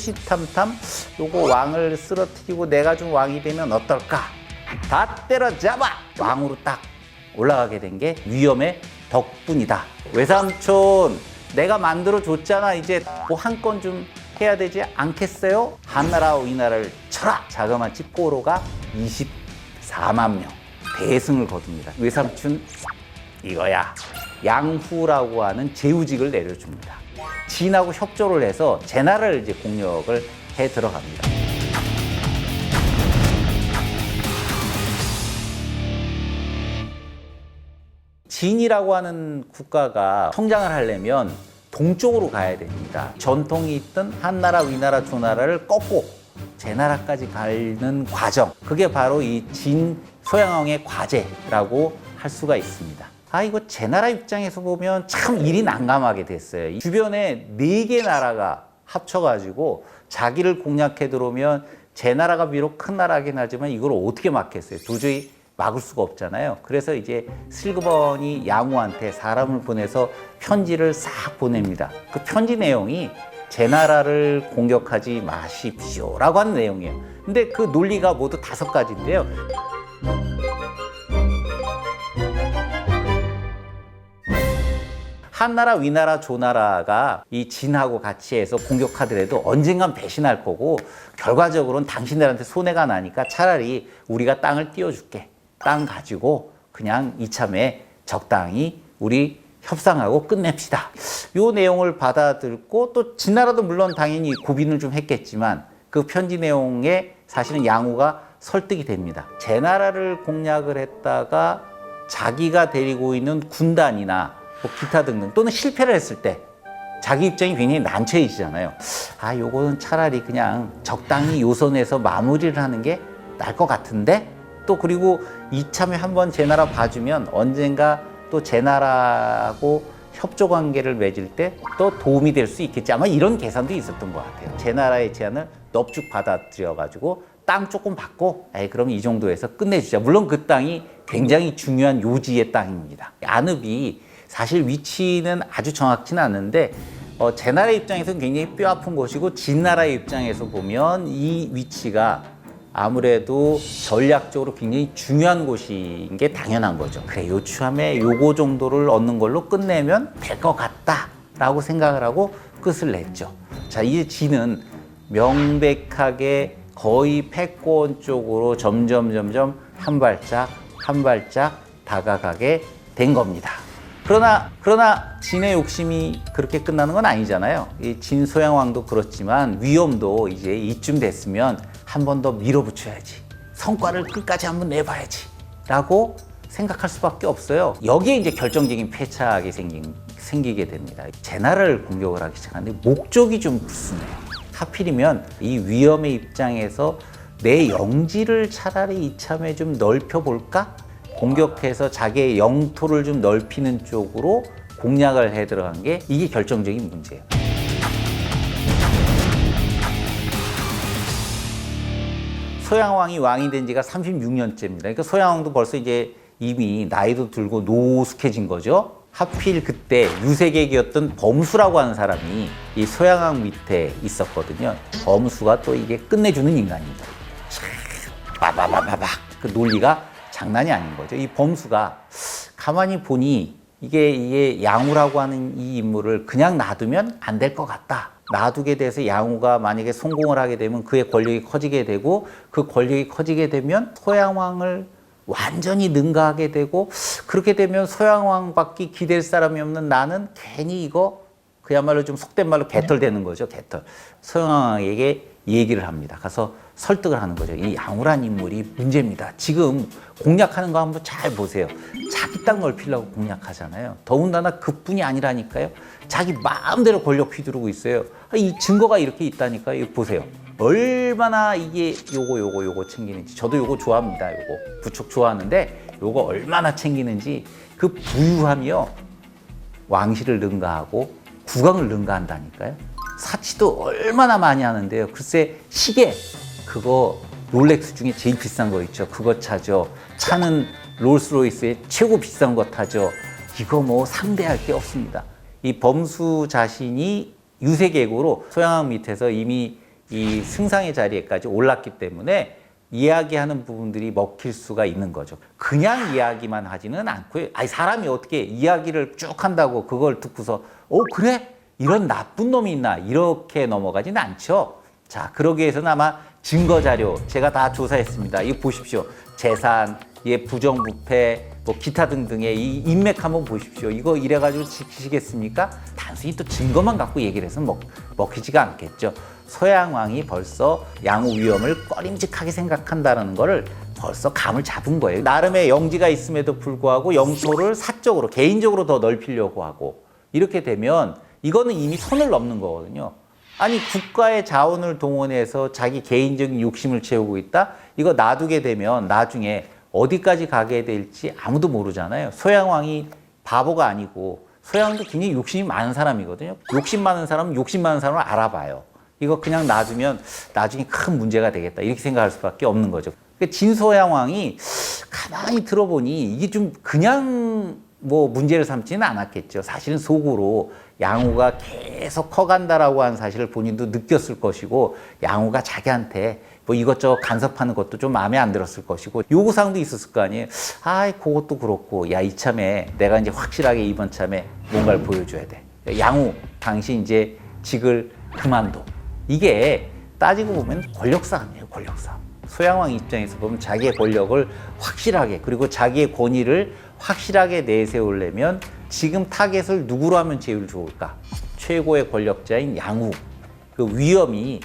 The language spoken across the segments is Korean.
호시탐탐 요거 왕을 쓰러뜨리고 내가 좀 왕이 되면 어떨까? 다 때려잡아! 왕으로 딱 올라가게 된 게 위엄의 덕분이다. 외삼촌, 내가 만들어 줬잖아. 이제 뭐 한 건 좀 해야 되지 않겠어요? 한나라 위나라를 쳐라! 자그마치 포로가 24만 명. 대승을 거둡니다. 외삼촌 이거야. 양후라고 하는 제후직을 내려줍니다. 진하고 협조를 해서 제나라를 이제 공격을 해 들어갑니다. 진이라고 하는 국가가 성장을 하려면 동쪽으로 가야 됩니다. 전통이 있던 한나라, 위나라, 조나라를 꺾고 제나라까지 가는 과정. 그게 바로 이 진 소양왕의 과제라고 할 수가 있습니다. 이거 제나라 입장에서 보면 참 일이 난감하게 됐어요. 주변에 4개 나라가 합쳐가지고 자기를 공략해 들어오면 제나라가 비록 큰 나라긴 하지만 이걸 어떻게 막겠어요? 도저히 막을 수가 없잖아요. 그래서 이제 슬그머니 양후한테 사람을 보내서 편지를 싹 보냅니다. 그 편지 내용이 제나라를 공격하지 마십시오 라고 하는 내용이에요. 근데 그 논리가 모두 5가지인데요. 한나라, 위나라, 조나라가 이 진하고 같이 해서 공격하더라도 언젠간 배신할 거고 결과적으로는 당신들한테 손해가 나니까 차라리 우리가 땅을 띄워줄게. 땅 가지고 그냥 이참에 적당히 우리 협상하고 끝냅시다. 요 내용을 받아들고 또 진나라도 물론 당연히 고민을 좀 했겠지만 그 편지 내용에 사실은 양후가 설득이 됩니다. 제나라를 공략을 했다가 자기가 데리고 있는 군단이나 뭐 기타 등등 또는 실패를 했을 때 자기 입장이 굉장히 난처해지잖아요. 요거는 차라리 그냥 적당히 요선에서 마무리를 하는 게 나을 것 같은데 또 그리고 이참에 한번 제나라 봐주면 언젠가 또 제나라하고 협조 관계를 맺을 때 또 도움이 될 수 있겠지. 아마 이런 계산도 있었던 것 같아요. 제나라의 제안을 넙죽 받아들여가지고 땅 조금 받고 그럼 이 정도에서 끝내주자. 물론 그 땅이 굉장히 중요한 요지의 땅입니다. 안읍이 사실 위치는 아주 정확치는 않은데 제나라 입장에서는 굉장히 뼈아픈 곳이고 진나라의 입장에서 보면 이 위치가 아무래도 전략적으로 굉장히 중요한 곳인 게 당연한 거죠. 그래, 요추함에 요거 정도를 얻는 걸로 끝내면 될 것 같다라고 생각을 하고 끝을 냈죠. 자, 이제 진은 명백하게 거의 패권 쪽으로 점점 한 발짝 다가가게 된 겁니다. 그러나 진의 욕심이 그렇게 끝나는 건 아니잖아요. 이 진 소양왕도 그렇지만 위엄도 이제 이쯤 됐으면 한 번 더 밀어붙여야지. 성과를 끝까지 한번 내봐야지. 라고 생각할 수밖에 없어요. 여기에 이제 결정적인 패착이 생기게 됩니다. 제나라를 공격을 하기 시작하는데 목적이 좀 불순해요. 하필이면 이 위엄의 입장에서 내 영지를 차라리 이참에 좀 넓혀볼까? 공격해서 자기의 영토를 좀 넓히는 쪽으로 공략을 해 들어간 게 이게 결정적인 문제예요. 소양왕이 왕이 된 지가 36년째입니다. 그러니까 소양왕도 벌써 이제 이미 나이도 들고 노숙해진 거죠. 하필 그때 유색객이었던 범수라고 하는 사람이 이 소양왕 밑에 있었거든요. 범수가 또 이게 끝내주는 인간입니다. 빠바바바박 그 논리가 장난이 아닌 거죠. 이 범수가 가만히 보니 이게 양후라고 하는 이 인물을 그냥 놔두면 안 될 것 같다. 놔두게 돼서 양후가 만약에 성공을 하게 되면 그의 권력이 커지게 되고 그 권력이 커지게 되면 소양왕을 완전히 능가하게 되고 그렇게 되면 소양왕밖에 기댈 사람이 없는 나는 괜히 이거 그야말로 좀 속된 말로 개털되는 거죠. 개털. 소양왕에게 얘기를 합니다. 가서 설득을 하는 거죠. 이 양후란 인물이 문제입니다. 지금 공략하는 거 한번 잘 보세요. 자기 땅 넓히려고 공략하잖아요. 더군다나 그뿐이 아니라니까요. 자기 마음대로 권력 휘두르고 있어요. 이 증거가 이렇게 있다니까요. 이거 보세요. 얼마나 이게 요거 챙기는지. 저도 요거 좋아합니다. 요거 부축 좋아하는데 요거 얼마나 챙기는지 그 부유함이요. 왕실을 능가하고 국왕을 능가한다니까요. 사치도 얼마나 많이 하는데요. 글쎄 시계 그거 롤렉스 중에 제일 비싼 거 있죠. 그거 차죠. 차는 롤스로이스의 최고 비싼 거 타죠. 이거 뭐 상대할 게 없습니다. 이 범수 자신이 유색객으로 소양왕 밑에서 이미 이 승상의 자리에까지 올랐기 때문에 이야기하는 부분들이 먹힐 수가 있는 거죠. 그냥 이야기만 하지는 않고요. 아니, 사람이 어떻게 이야기를 쭉 한다고 그걸 듣고서 그래? 이런 나쁜 놈이 있나? 이렇게 넘어가지는 않죠. 자, 그러기 위해서는 아마 증거 자료 제가 다 조사했습니다. 이거 보십시오. 재산, 부정부패, 뭐 기타 등등의 이 인맥 한번 보십시오. 이거 이래가지고 지키시겠습니까? 단순히 또 증거만 갖고 얘기를 해서 먹히지가 않겠죠. 소양왕이 벌써 양우 위험을 꺼림직하게 생각한다는 거를 벌써 감을 잡은 거예요. 나름의 영지가 있음에도 불구하고 영토를 사적으로, 개인적으로 더 넓히려고 하고, 이렇게 되면 이거는 이미 선을 넘는 거거든요. 아니, 국가의 자원을 동원해서 자기 개인적인 욕심을 채우고 있다? 이거 놔두게 되면 나중에 어디까지 가게 될지 아무도 모르잖아요. 소양왕이 바보가 아니고, 소양왕도 굉장히 욕심이 많은 사람이거든요. 욕심 많은 사람은 욕심 많은 사람을 알아봐요. 이거 그냥 놔두면 나중에 큰 문제가 되겠다, 이렇게 생각할 수밖에 없는 거죠. 진소양왕이 가만히 들어보니 이게 좀 그냥 뭐 문제를 삼지는 않았겠죠. 사실은 속으로 양우가 계속 커간다라고 하는 사실을 본인도 느꼈을 것이고, 양우가 자기한테 뭐 이것저것 간섭하는 것도 좀 마음에 안 들었을 것이고, 요구사항도 있었을 거 아니에요. 그것도 그렇고, 야, 이참에 내가 이제 확실하게 이번 참에 뭔가를 보여줘야 돼. 양우, 당신 이제 직을 그만둬. 이게 따지고 보면 권력싸움이에요, 권력싸움. 소양왕 입장에서 보면 자기의 권력을 확실하게, 그리고 자기의 권위를 확실하게 내세우려면 지금 타겟을 누구로 하면 제일 좋을까? 최고의 권력자인 양우. 그 위엄이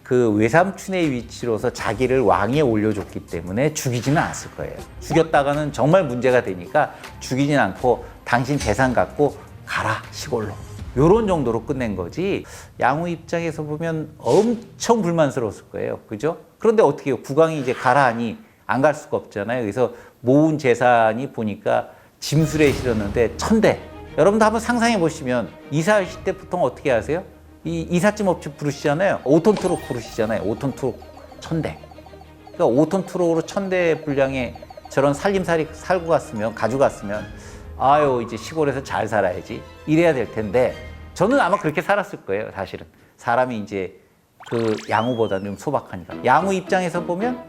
그 외삼촌의 위치로서 자기를 왕위에 올려줬기 때문에 죽이지는 않았을 거예요. 죽였다가는 정말 문제가 되니까 죽이진 않고 당신 재산 갖고 가라, 시골로. 요런 정도로 끝낸 거지. 양우 입장에서 보면 엄청 불만스러웠을 거예요. 그죠? 그런데 어떻게 해요? 국왕이 이제 가라 하니 안 갈 수가 없잖아요. 그래서 모은 재산이 보니까 짐술에 실었는데 1000대. 여러분도 한번 상상해 보시면 이사하실 때 보통 어떻게 하세요? 이 이삿짐 업체 부르시잖아요. 5톤 트럭 부르시잖아요. 5톤 트럭 1000대. 그러니까 5톤 트럭으로 1000대 분량의 저런 살림살이 살고 갔으면, 가져갔으면, 아유, 이제 시골에서 잘 살아야지, 이래야 될 텐데, 저는 아마 그렇게 살았을 거예요. 사실은 사람이 이제 그 양우보다는 좀 소박하니까. 양우 입장에서 보면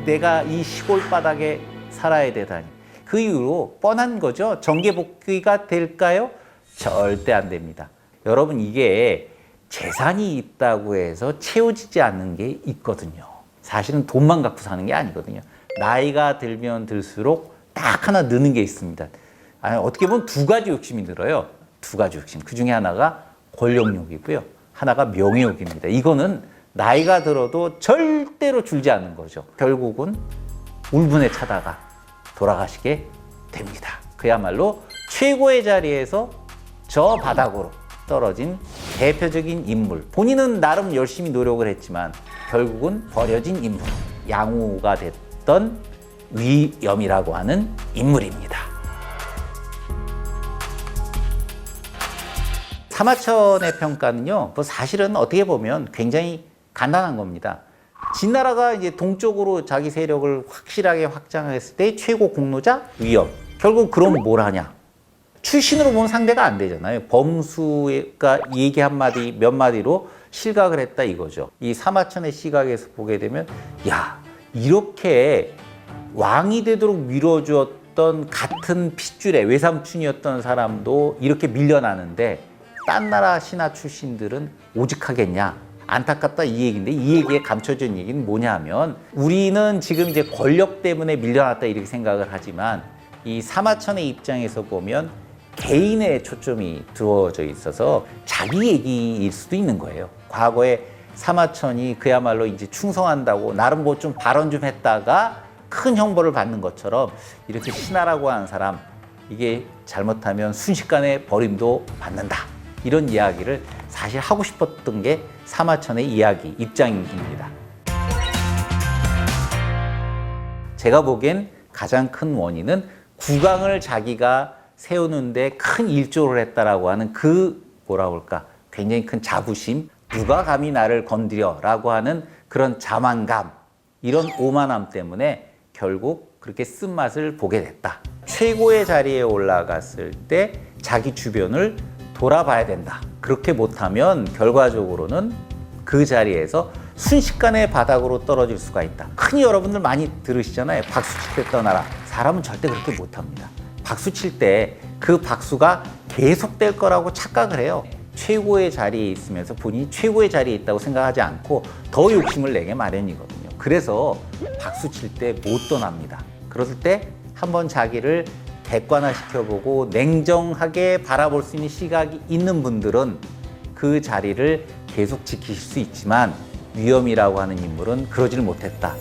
내가 이 시골 바닥에 살아야 되다니. 그 이후로 뻔한 거죠. 정계복귀가 될까요? 절대 안 됩니다. 여러분, 이게 재산이 있다고 해서 채워지지 않는 게 있거든요. 사실은 돈만 갖고 사는 게 아니거든요. 나이가 들면 들수록 딱 하나 느는 게 있습니다. 어떻게 보면 두 가지 욕심이 늘어요. 두 가지 욕심. 그 중에 하나가 권력욕이고요. 하나가 명예욕입니다. 이거는 나이가 들어도 절대로 줄지 않는 거죠. 결국은 울분에 차다가 돌아가시게 됩니다. 그야말로 최고의 자리에서 저 바닥으로 떨어진 대표적인 인물. 본인은 나름 열심히 노력을 했지만 결국은 버려진 인물. 양우가 됐던 위엄이라고 하는 인물입니다. 사마천의 평가는요, 사실은 어떻게 보면 굉장히 간단한 겁니다. 진나라가 이제 동쪽으로 자기 세력을 확실하게 확장했을 때 최고 공로자 위엄. 결국 그럼 뭘 하냐? 출신으로 보면 상대가 안 되잖아요. 범수가 얘기 한마디 몇 마디로 실각을 했다 이거죠. 이 사마천의 시각에서 보게 되면, 야, 이렇게 왕이 되도록 밀어주었던 같은 핏줄의 외삼촌이었던 사람도 이렇게 밀려나는데 딴 나라 신하 출신들은 오직하겠냐? 안타깝다, 이 얘기인데, 이 얘기에 감춰진 얘기는 뭐냐 하면, 우리는 지금 이제 권력 때문에 밀려났다 이렇게 생각을 하지만, 이 사마천의 입장에서 보면 개인의 초점이 두어져 있어서 자기 얘기일 수도 있는 거예요. 과거에 사마천이 그야말로 이제 충성한다고 나름 뭐 좀 발언 좀 했다가 큰 형벌을 받는 것처럼, 이렇게 신하라고 하는 사람, 이게 잘못하면 순식간에 버림도 받는다, 이런 이야기를 사실 하고 싶었던 게 사마천의 이야기, 입장입니다. 제가 보기엔 가장 큰 원인은 국왕을 자기가 세우는데 큰 일조를 했다라고 하는 그 뭐라 그럴까, 굉장히 큰 자부심, 누가 감히 나를 건드려 라고 하는 그런 자만감, 이런 오만함 때문에 결국 그렇게 쓴맛을 보게 됐다. 최고의 자리에 올라갔을 때 자기 주변을 돌아봐야 된다. 그렇게 못하면 결과적으로는 그 자리에서 순식간에 바닥으로 떨어질 수가 있다. 흔히 여러분들 많이 들으시잖아요. 박수 칠 때 떠나라. 사람은 절대 그렇게 못합니다. 박수 칠 때 그 박수가 계속될 거라고 착각을 해요. 최고의 자리에 있으면서 본인이 최고의 자리에 있다고 생각하지 않고 더 욕심을 내게 마련이거든요. 그래서 박수 칠 때 못 떠납니다. 그럴 때 한번 자기를 객관화시켜보고 냉정하게 바라볼 수 있는 시각이 있는 분들은 그 자리를 계속 지키실 수 있지만 위험이라고 하는 인물은 그러질 못했다.